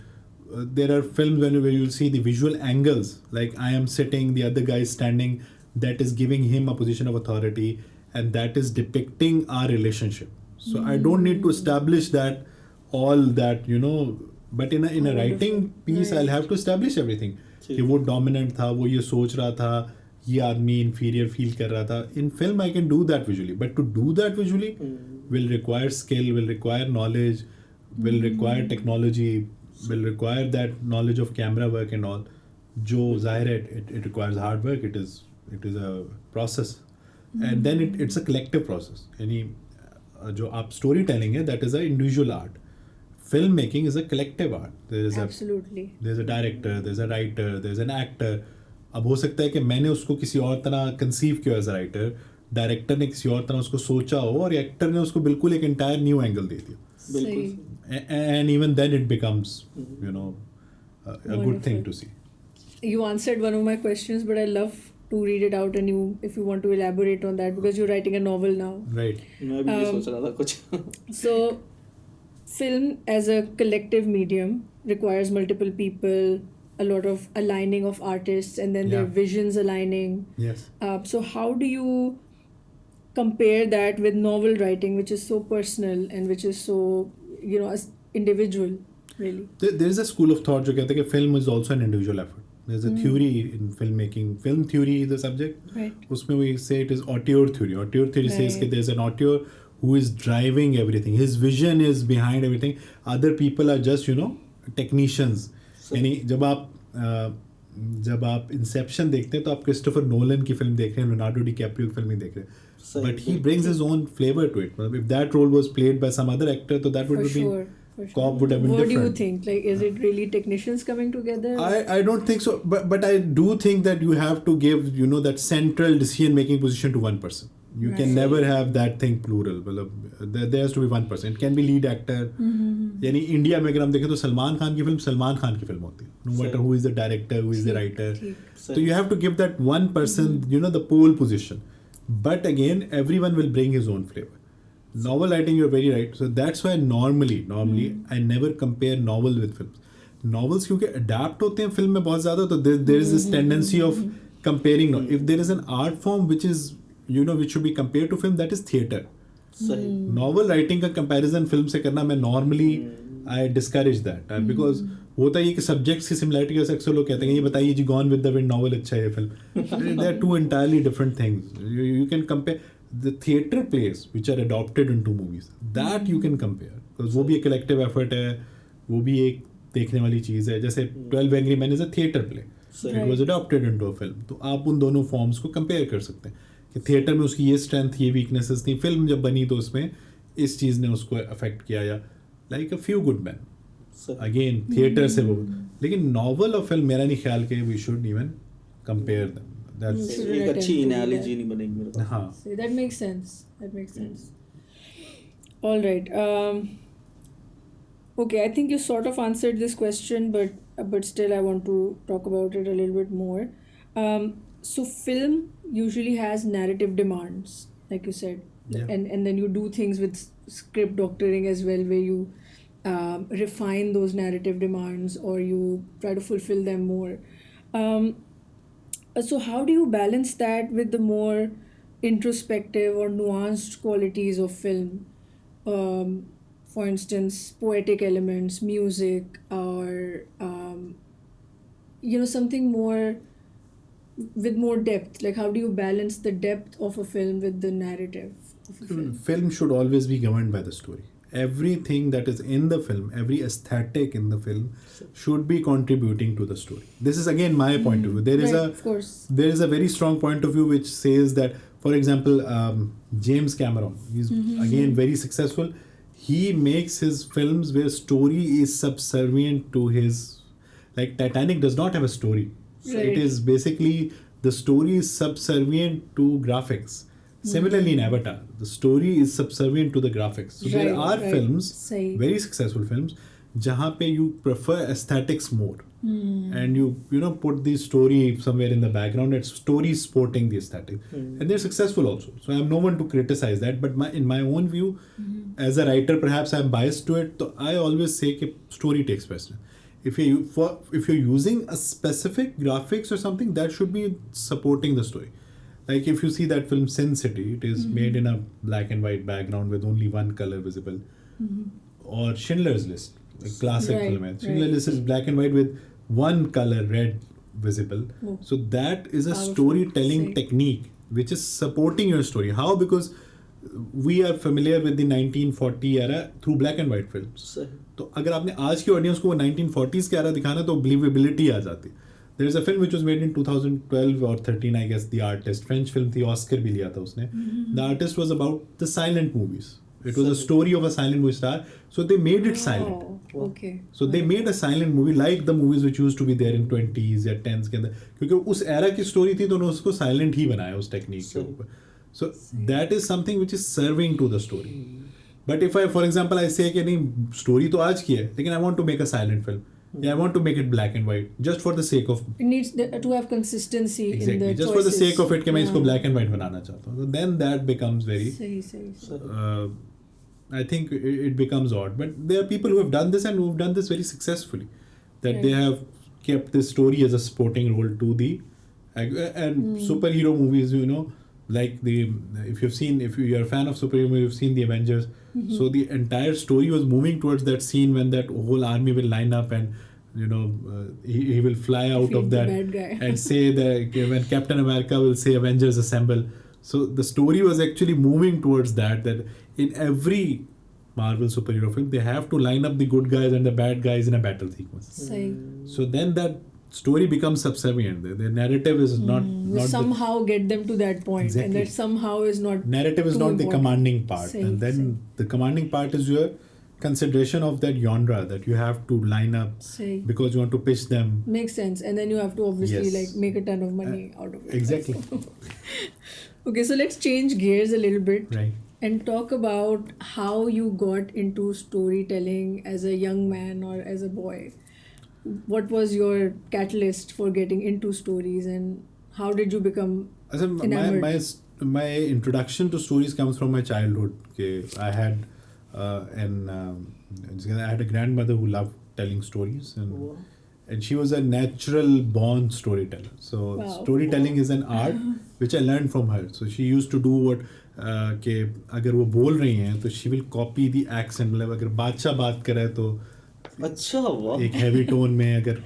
There are films where you'll see the visual angles, like I am sitting, the other guy is standing, that is giving him a position of authority, and that is depicting our relationship. So I don't need to establish that all that, but in a writing piece I'll have to establish everything. कि वो dominant था, वो ये सोच रहा था, ये आदमी inferior feel कर रहा था. In film I can do that visually, but to do that visually will require skill, will require knowledge, will require technology, will require that knowledge of camera work and all. जो ज़ाहिर है it requires hard work. It is a process. And then it's a collective process. यानी जो आप story telling है that is a individual art. Film making is a collective art. Absolutely. There's a director, there's a writer, there's an actor. अब हो सकता है कि मैंने उसको किसी और तरह कंसीव किया एज अ राइटर, डायरेक्टर ने किसी और तरह उसको सोचा हो और एक्टर ने उसको बिल्कुल एक एंटायर न्यू एंगल दे दिया. बिल्कुल. And even then it becomes a good thing to see. You answered one of my questions, but I love to read it out, and if you want to elaborate on that, because you're writing a novel now. Right. मैं भी ये सोच रहा था कुछ. So film as a collective medium requires multiple people, a lot of aligning of artists, and then their visions aligning. Yes. So how do you compare that with novel writing, which is so personal and which is so as individual, really? There is a school of thought जो कहते हैं कि film is also an individual effort. There's a theory in filmmaking. Film theory is the subject. Right. उसमें we say it is auteur theory. Auteur theory says that there's an auteur who is driving everything. His vision is behind everything. Other people are just, technicians. यानी जब आप Inception देखते हैं तो आप Christopher Nolan की film देख रहे हैं, लियोनार्डो डिकैप्रियो की फिल्म नहीं देख रहे हैं. But he brings his own flavor to it. If that role was played by some other actor, so that would have been... Cop would have been different. What do you think? Like, is it really technicians coming together? I don't think so. But I do think that you have to give, that central decision-making position to one person. You can never have that thing plural. There has to be one person. It can be lead actor. यानी India में अगर हम देखें तो सलमान खान की film होती है. No matter who is the director, who is the writer. So you have to give that one person, the pole position. But again, everyone will bring his own flavor. Novel writing, you're very right. So that's why normally I never compare novel with films. Novels क्योंकि adapt होते हैं film में बहुत ज़्यादा, तो there is this tendency of comparing. If there is an art form which is which should be compared to film, that is theatre. Novel writing का comparison film से करना मैं normally I discourage that because होता है कि subjects की similarity के अक्सर लोग कहते हैं ये बताइए जी Gone with the Wind novel अच्छा है film. They are two entirely different things. You can compare. the theatre plays which are adopted into movies, that you can compare, because वो भी एक collective effort है, वो भी एक देखने वाली चीज़ है. जैसे 12 Angry Men is a theatre play, it was adopted into a film. तो आप उन दोनों forms को compare कर सकते हैं कि theatre में उसकी ये strength, ये weaknesses थी, film जब बनी तो उसमें इस चीज़ ने उसको affect किया, या like A Few Good Men, again theatre से वो. लेकिन novel और film मेरा नहीं ख्याल कि we should even compare them. That's एक अच्छी analogy नहीं बनेगी मेरे पास. हाँ. See, that makes sense. That makes sense. All right. Okay, I think you sort of answered this question, but still I want to talk about it a little bit more. So film usually has narrative demands, like you said, and then you do things with script doctoring as well, where you refine those narrative demands or you try to fulfill them more. So how do you balance that with the more introspective or nuanced qualities of film? For instance, poetic elements, music, or something more with more depth. Like, how do you balance the depth of a film with the narrative of a film? Film should always be governed by the story. Everything that is in the film, every aesthetic in the film should be contributing to the story. This is again my point of view. There is a very strong point of view which says that, for example, James Cameron, he's again very successful. He makes his films where story is subservient to his, like Titanic does not have a story. Right. It is basically, the story is subservient to graphics. Similarly in Avatar, the story is subservient to the graphics. So there are films, very successful films, jahan pe you prefer aesthetics more. And you put the story somewhere in the background, and story is supporting the aesthetic. And they're successful also. So I'm no one to criticize that, but in my own view, as a writer, perhaps I'm biased to it, so I always say that story takes precedence. If you're using a specific graphics or something, that should be supporting the story. Like if you see that film Sin City, it is made in a black and white background with only one color visible. Or Schindler's List, a classic film. Schindler's List is black and white with one color red visible. So that is a storytelling technique which is supporting your story. How? Because we are familiar with the 1940 era through black and white films. तो अगर आपने आज की audience को 1940s का era दिखाना तो believability आ जाती. There is a film which was made in 2012 or 13, I guess, The Artist. French film थी, Oscar भी लिया था उसने. The Artist was about the silent movies. It was a story of a silent movie star. So they made it silent. Okay. So they made a silent movie like the movies which used to be there in 20s या 10s के अंदर. क्योंकि उस era की story थी तो उन्होंने उसको silent ही बनाया उस technique के ऊपर. So that is something which is serving to the story. But if I, for example, I say कि नहीं story तो आज की है, लेकिन I want to make a silent film. Yeah, I want to make it black and white just for the sake of. It needs to have consistency exactly. in the just choices. For the sake of it कि मैं इसको black and white बनाना चाहता हूँ. So then that becomes very. I think it becomes odd. But there are people who have done this and who have done this very successfully. That they have kept the story as a supporting role to the and superhero movies. Like if you're a fan of superhero movies, you've seen the Avengers. So the entire story was moving towards that scene when that whole army will line up and he will fly out of that and say that when Captain America will say Avengers assemble. So the story was actually moving towards that in every Marvel superhero film they have to line up the good guys and the bad guys in a battle sequence. So then that story becomes subservient. The narrative is not somehow get them to that point. Exactly. And that somehow is not narrative is not important. The commanding part. And then the commanding part is your consideration of that genre that you have to line up because you want to pitch them. Makes sense. And then you have to obviously like make a ton of money out of it. Exactly. Okay, so let's change gears a little bit. Right. And talk about how you got into storytelling as a young man or as a boy. What was your catalyst for getting into stories and how did you become enamored? My introduction to stories comes from my childhood. Okay, I had a grandmother who loved telling stories and she was a natural born storyteller. So storytelling is an art which I learned from her. So she used to do what कि अगर वो बोल रही हैं तो she will copy the accent. मतलब अगर बादशाह बात कर रहा है तो अच्छा वाह एक हैवी टोन में अगर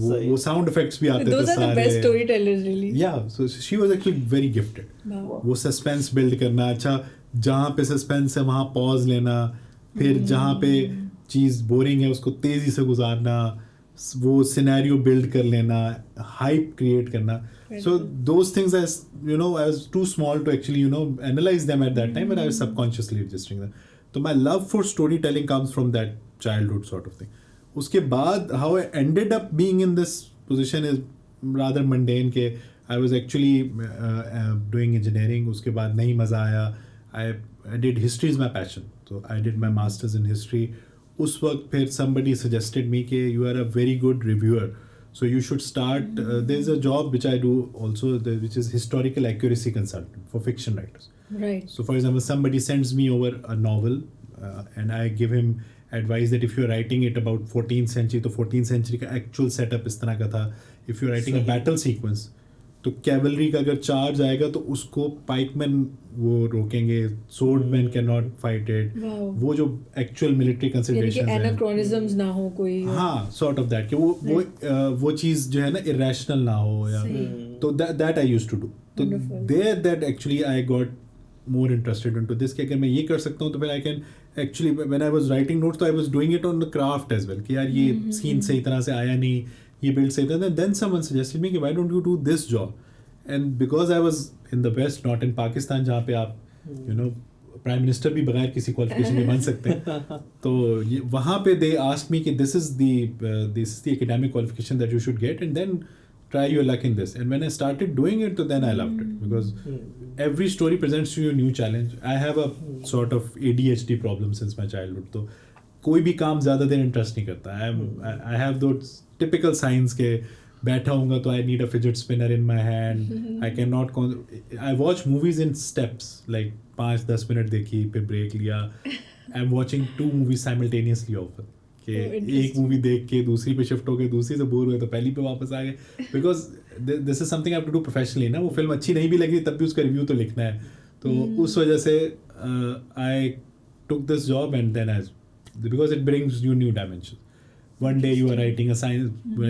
वो sound effects भी आते थे Those are the सारे. best storytellers, really. Yeah, so she was actually very gifted. Wow. वो सस्पेंस बिल्ड करना, अच्छा जहाँ पे सस्पेंस है वहाँ पॉज लेना, फिर जहाँ पे चीज़ बोरिंग है उसको तेज़ी से गुजारना, वो सिनेरियो बिल्ड कर लेना, हाइप क्रिएट करना. So those things, as you know, I was too small to actually, you know, analyze them at that time, but I was subconsciously registering them. So my love for storytelling comes from that childhood sort of thing. उसके बाद how I ended up being in this position is rather mundane. के I was actually doing engineering. उसके बाद नहीं मज़ा आया. I did history is my passion. So I did my masters in history. उस वक्त फिर somebody suggested me कि you are a very good reviewer. So you should start, there's a job which I do also, which is historical accuracy consultant for fiction writers. Right. So for example, somebody sends me over a novel and I give him advice that if you're writing it about 14th century, तो 14th century का actual setup इस तरह का था. If you're writing a battle sequence, तो cavalry का अगर charge आएगा तो उसको पाइकमैन वो रोकेंगे, swordsman can not fight it. वो जो एक्चुअल मिलिट्री कंसिडरेशंस हैं, एनाक्रोनिज्म्स ना हो कोई. हाँ, सॉर्ट ऑफ दैट कि वो चीज़ जो है ना इरेशनल ना हो, या तो that I used to do. तो there that actually I got more interested into this कि अगर मैं ये कर सकता हूँ तो फिर I can actually, when I was writing notes तो I was doing it on the craft as well कि यार ये सीन सही तरह से आया नहीं, ये बिल्ड सही था. देन समवन सजेस्टेड मी कि why don't you do this job. And because I was in the west, not in Pakistan, जहाँ पे आप यू नो प्राइम मिनिस्टर भी बगैर किसी क्वालिफिकेशन के बन सकते हैं, तो वहाँ पे दे आस्क्ड मी कि this is the academic qualification that you should get and then try your luck in this. And when I started doing it, then I loved it because every story presents to you a new challenge. I have a sort of ADHD problem since my childhood. तो कोई भी काम ज़्यादा देर interest नहीं करता. I have those typical signs के बैठा हूँगा तो I need a fidget spinner in my hand. I cannot. I watch movies in steps, like 5-10 minute देखी, फिर ब्रेक लिया. I'm watching 2 movies simultaneously often. कि एक मूवी देख के दूसरी पे शिफ्ट हो गए, दूसरी से बोर हुए तो पहली पे वापस आ गए. Because this is something I have to do professionally ना. वो फिल्म अच्छी नहीं भी लगी तब भी उसका रिव्यू तो लिखना है. तो उस वजह से I took this job and then as because it brings you new dimension. One day you are writing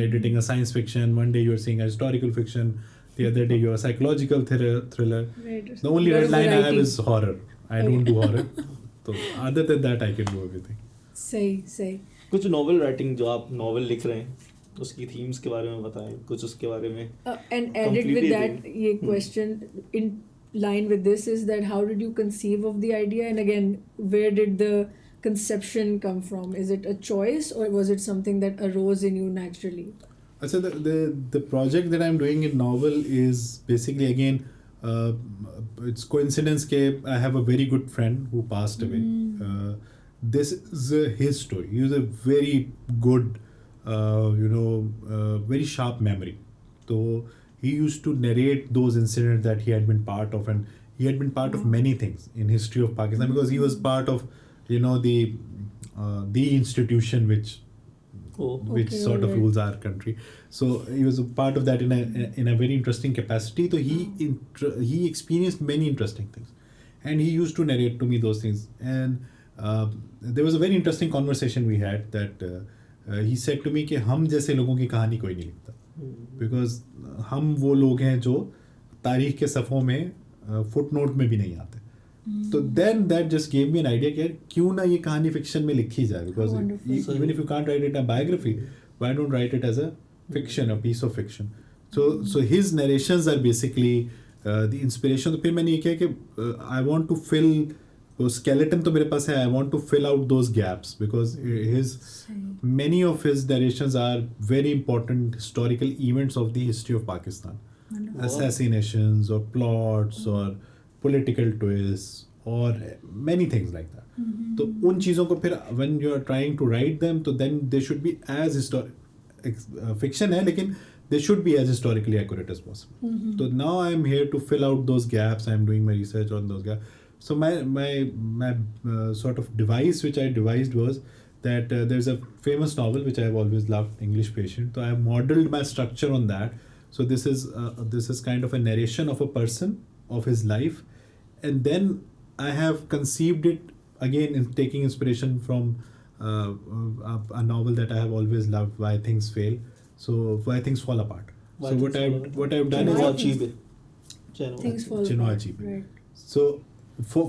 editing a science fiction, one day you are seeing a historical fiction, the other day you are a psychological thriller. Right. The only red line I have is horror. I don't do horror. So other than that I can do everything. सही. कुछ novel writing जो आप novel लिख रहे हैं उसकी themes के बारे में बताएं, कुछ उसके बारे में. And added with that, ये question in line with this is that how did you conceive of the idea, and again where did the conception come from? Is it a choice or was it something that arose in you naturally? So the project that I'm doing in novel is basically again it's coincidence के I have a very good friend who passed away. This is his story. He was a very good, very sharp memory. So he used to narrate those incidents that he had been part of, and he had been part of many things in history of Pakistan because he was part of, the institution which sort of rules our country. So he was a part of that in a very interesting capacity. So he experienced many interesting things, and he used to narrate to me those things. And there was a very interesting conversation we had that he said to me कि हम जैसे लोगों की कहानी कोई नहीं लिखता, because हम वो लोग हैं जो तारीख के सफ़ों में फुटनोट में भी नहीं आते. तो then that just gave me an idea कि क्यों ना ये कहानी फिक्शन में लिखी जाए, because even if you can't write it a biography, why don't write it as a fiction, a piece of fiction. So his narrations are basically the inspiration. तो फिर मैंने ये किया कि I want to fill तो skeleton तो मेरे पास है. I want to fill out those gaps because many of his narrations are very important historical events of the history of Pakistan. Assassinations or plots or political twists or many things like that. तो उन चीज़ों को फिर when you are trying to write them, तो then they should be as fiction है लेकिन they should be as historically accurate as possible. So now I am here to fill out those gaps. I am doing my research on those gaps. So my sort of device which I devised was that there's a famous novel which I have always loved, English Patient. So I have modeled my structure on that. So this is kind of a narration of a person, of his life, and then I have conceived it again in taking inspiration from a novel that I have always loved, Why Things Fail. So why things fall apart. Why So things fall apart? what I've done Chinua is Achebe. Chinua. Things fall Chinua apart. Achebe. Right. So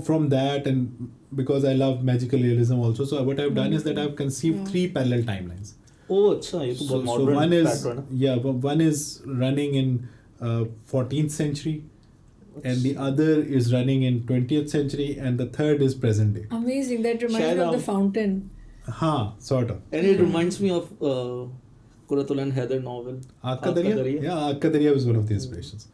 from that, and because I love magical realism also, so what I've done is that I've conceived Wow. 3 parallel timelines. Oh, अच्छा, ये तो So, बहुत so modern one is pattern है. one is running in 14th century, and the other is running in 20th century, and the third is present day. Amazing. That reminds me शायद of the आप- fountain. Sort of. And it reminds me of Kuratul and Heather novel. Aag Ka Aag Ka Darya? Darya. Yeah, Aag Ka Darya was one of the inspirations.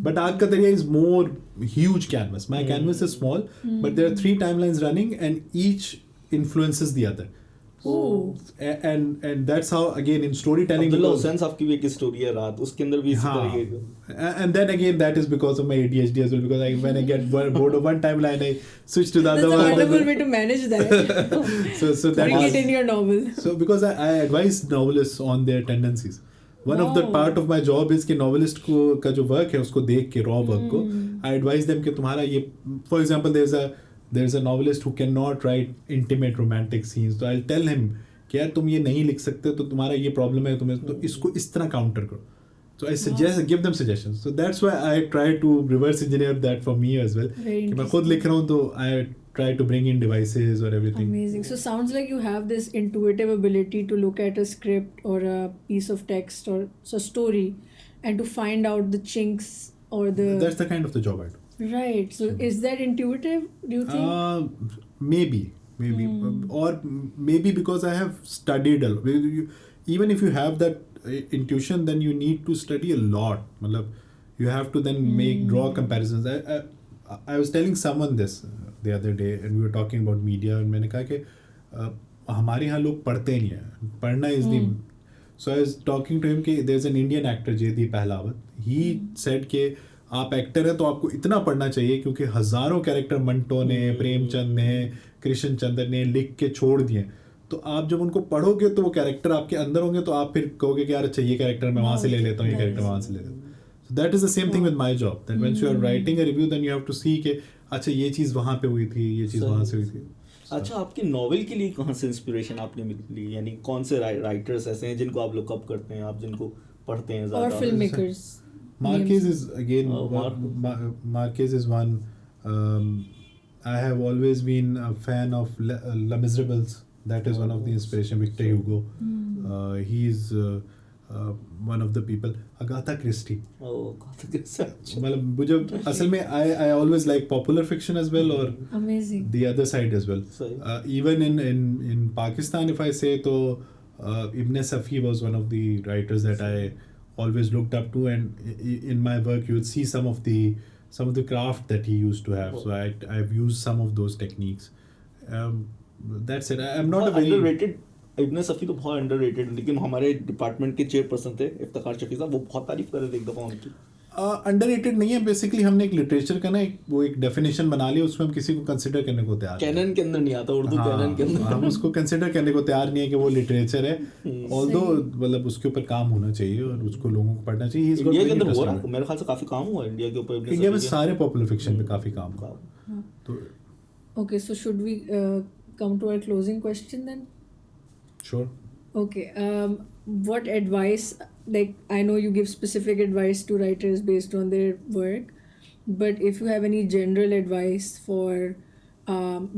But Aag Ka Darya is more huge canvas. My canvas is small, but there are 3 timelines running, and each influences the other. Oh. And that's how, again, in storytelling, Abdullah because- Hussain साहब की भी एक story है रात, उसके अंदर भी इसी हाँ. तरीके का. And then again, that is because of my ADHD as well. Because when I get bored of one timeline, I switch to the That's other a one. wonderful way to manage that. So that Bring was, it in your novel. so because I advise novelists on their tendencies. One of the Wow. part of my job is कि novelist को का जो work है उसको देख के raw work को I advise them कि तुम्हारा ये, for example, there's a novelist who cannot write intimate romantic scenes, so I'll tell him कि यार तुम ये नहीं लिख सकते, तो तुम्हारा ये problem है, तुम्हें तो इसको इस तरह counter करो. So I suggest, give them suggestions. So that's why I try to reverse engineer that for me as well. Very कि मैं खुद लिख रहा हूँ तो I try to bring in devices or everything. Amazing. So sounds like you have this intuitive ability to look at a script or a piece of text or a story and to find out the chinks or the... That's the kind of the job I do. Right. So is that intuitive, do you think? Maybe. Or maybe because I have studied a lot. Even if you have that intuition, then you need to study a lot. Matlab, you have to then draw comparisons. I was telling someone this the other day, and we were talking about media, and मैंने कहा कि हमारे यहाँ लोग पढ़ते नहीं हैं. पढ़ना is the... So I was talking to him कि there's an Indian actor, Jaydeep Pahlavat. He said कि आप एक्टर हैं तो आपको इतना पढ़ना चाहिए क्योंकि हज़ारों कैरेक्टर मंटो ने, प्रेमचंद ने, कृष्ण चंद्र ने लिख के छोड़ दिए. तो आप जब उनको पढ़ोगे तो वो कैरेक्टर आपके अंदर होंगे, तो आप फिर कहोगे कि यार अच्छा ये कैरेक्टर मैं वहाँ से ले लेता हूँ, ये कैरेक्टर वहाँ से ले लेता हूँ. So that is the same thing with my job. That when you are writing a review, then you have to see कि अच्छा ये चीज़ वहाँ पे हुई थी, ये चीज़ वहाँ से हुई थी. अच्छा, आपकी नॉवेल के लिए कहाँ से इंस्पिरेशन आपने मिली? यानी कौन से राइटर्स ऐसे हैं जिनको आप लुकअप करते हैं, आप जिनको पढ़ते हैं ज़्यादा? Or filmmakers. Marquez is again. Marquez is one. I have always been a fan of Les Miserables. That is one of the inspiration. Victor Hugo. He's one of the people. Agatha Christie. Oh, मतलब मुझे असल में I always like popular fiction as well, or Amazing. the other side as well. Even in Pakistan, if I say, तो Ibn Safi was one of the writers that I always looked up to, and in my work you would see some of the craft that he used to have. So I've used some of those techniques. That's it. I'm not a very underrated. इब्न सफ़ी तो बहुत underrated, लेकिन हमारे department के chairperson थे इफ्तिखार शफी साहब, वो बहुत तारीफ कर रहे थे एक दफ़ा उनकी. अंडररेटेड नहीं है. बेसिकली हमने एक लिटरेचर का ना एक डेफिनेशन बना लिया, उसमें हम किसी को कंसिडर करने को तैयार कैनन के अंदर नहीं आता, उर्दू कैनन के अंदर हम उसको कंसिडर करने को तैयार नहीं है कि वो लिटरेचर है. ऑल्दो मतलब उसके ऊपर काम होना चाहिए और उसको लोगों को पढ़ना चाहिए. इंडिया के अंदर हो रहा है, मेरे ख्याल से काफ़ी काम हुआ है इंडिया के ऊपर. इंडिया में सारे पॉपुलर फिक्शन पे काफ़ी काम हुआ. तो Okay, so should we come to our closing question then? Sure. Okay. What advice, like I know you give specific advice to writers based on their work, but if you have any general advice for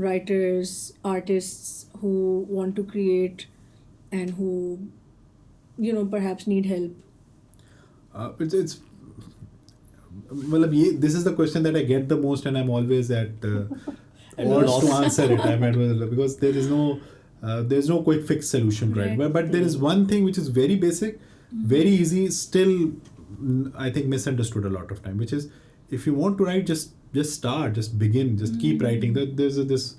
writers, artists who want to create and who, perhaps need help. It's मतलब ये this is the question that I get the most, and I'm always at odds to answer it. I'm at because there's no quick fix solution, right? But there is one thing which is very basic, very easy, still I think misunderstood a lot of time, which is if you want to write, just start, just begin, just keep writing. There's this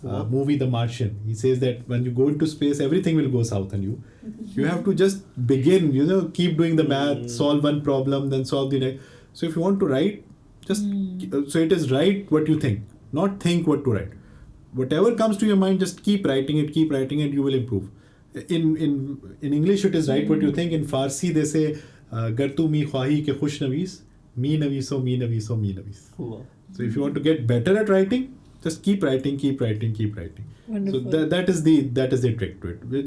movie The Martian. He says that when you go into space, everything will go south on you. You have to just begin, keep doing the math, solve one problem, then solve the next. So if you want to write, just so it is write what you think, not think what to write. Whatever comes to your mind, just keep writing it, you will improve. In English, it is write what you think. In Farsi, they say, "Gar tu mi khwahi ke khush navis, mi naviso, mi naviso, mi navis." So if you want to get better at writing, just keep writing. Wonderful. So that is the trick to it. We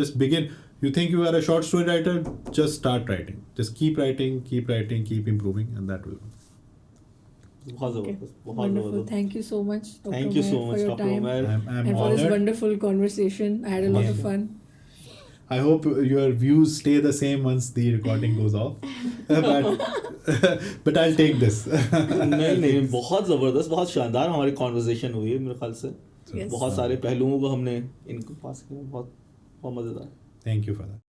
just begin. You think you are a short story writer, just start writing. Just keep writing, keep improving, and that will. बहुत ज़बरदस्त, बहुत Wonderful. ज़बरदस्त. Thank you so much, Dr. Thank you so Omair, much, for your Dr. time Omair. I'm and for this honored. wonderful conversation. I had a lot of fun. I hope your views stay the same once the recording goes off. but I'll take this. नहीं बहुत ज़बरदस्त, बहुत शानदार हमारी conversation हुई है मेरे ख्याल से. Yes. बहुत सारे पहलुओं को हमने इनको पास किया, बहुत बहुत मज़ेदार. Thank you for that.